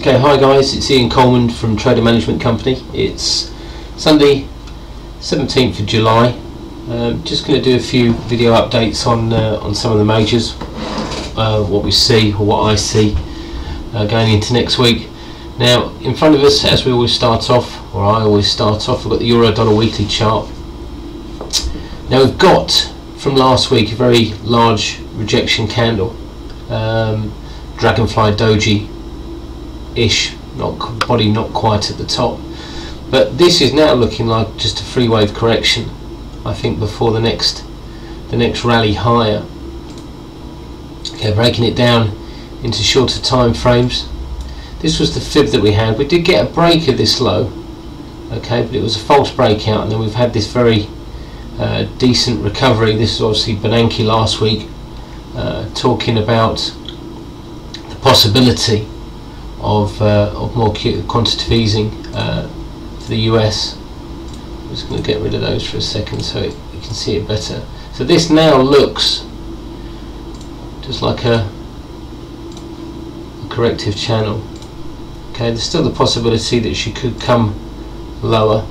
Okay, hi guys, it's Ian Coleman from Trader Management Company. It's Sunday 17th of July. Just going to do a few video updates on some of the majors, what we see or what I see going into next week. Now in front of us, as we always start off, or I always start off, we've got the Euro-Dollar weekly chart. Now we've got from last week a very large rejection candle, dragonfly doji ish, body not quite at the top, but this is now looking like just a free wave correction, I think, before the next rally higher. Okay, breaking it down into shorter time frames. This was the fib that we had. We did get a break of this low, okay, but it was a false breakout, and then we've had this very decent recovery. This is obviously Bernanke last week talking about the possibility of more quantitative easing for the US. I'm just going to get rid of those for a second so you can see it better. So this now looks just like a corrective channel. Okay, there's still the possibility that she could come lower,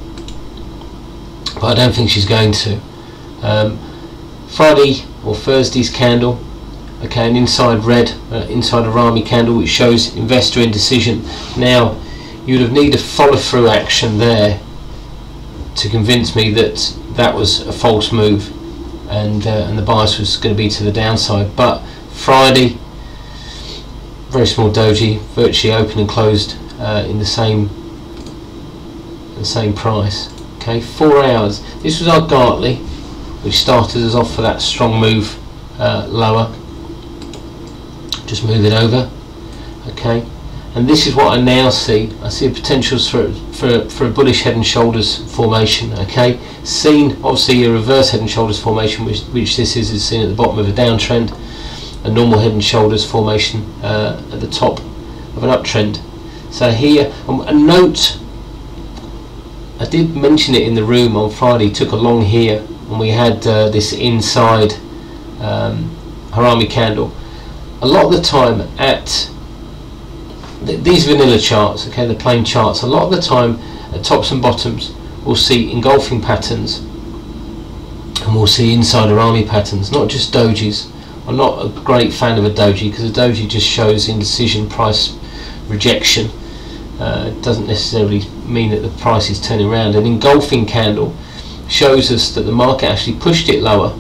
but I don't think she's going to. Friday or Thursday's candle, okay, an inside red, inside a Rami candle, which shows investor indecision. Now you would have needed a follow-through action there to convince me that that was a false move, and the bias was going to be to the downside. But Friday, very small doji, virtually open and closed in the same price. Okay, 4 hours. This was our Gartley, which started us off for that strong move lower. Just move it over, okay, and this is what I now see. I see a potential for a bullish head and shoulders formation. Okay, seen obviously a reverse head and shoulders formation, which this is seen at the bottom of a downtrend, a normal head and shoulders formation at the top of an uptrend. So here, a note, I did mention it in the room on Friday, took a long here, and we had this inside Harami candle. A lot of the time at these vanilla charts, okay, the plain charts, a lot of the time at tops and bottoms we'll see engulfing patterns, and we'll see inside Harami patterns, not just dojis. I'm not a great fan of a doji, because a doji just shows indecision, price rejection. It doesn't necessarily mean that the price is turning around. An engulfing candle shows us that the market actually pushed it lower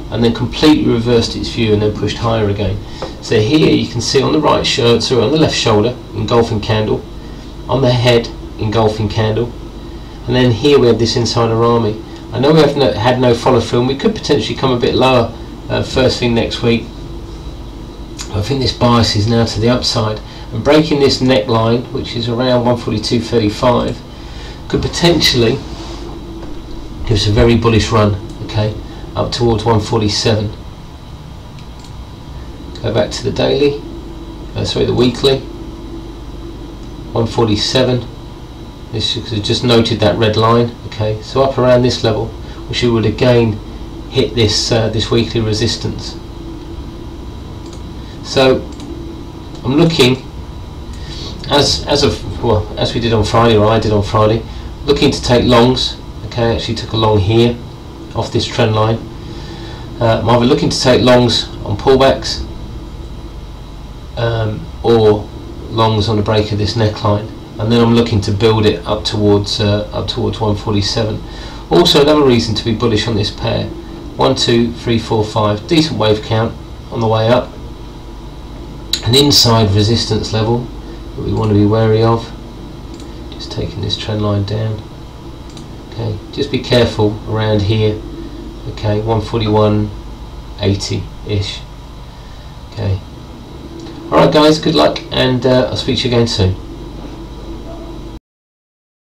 and then completely reversed its view and then pushed higher again. So here you can see on the right shirt, sorry, on the left shoulder, engulfing candle, on the head, engulfing candle, and then here we have this inside Harami. I know we have had no follow through, and we could potentially come a bit lower first thing next week. I think this bias is now to the upside, and breaking this neckline, which is around 142.35, could potentially give us a very bullish run, okay, up towards 147. Go back to the daily, sorry, the weekly, 147. This has just noted that red line, okay, so up around this level, which we would again hit this this weekly resistance. So I'm looking, as we did on Friday, or I did on Friday, looking to take longs. Okay, I actually took a long here off this trend line. I'm either looking to take longs on pullbacks or longs on the break of this neckline, and then I'm looking to build it up towards 147. Also, another reason to be bullish on this pair: 1, 2, 3, 4, 5, decent wave count on the way up, an inside resistance level that we want to be wary of. Just taking this trend line down. Okay, just be careful around here. Okay, 141.80 ish. Okay. Alright guys, good luck, and I'll speak to you again soon.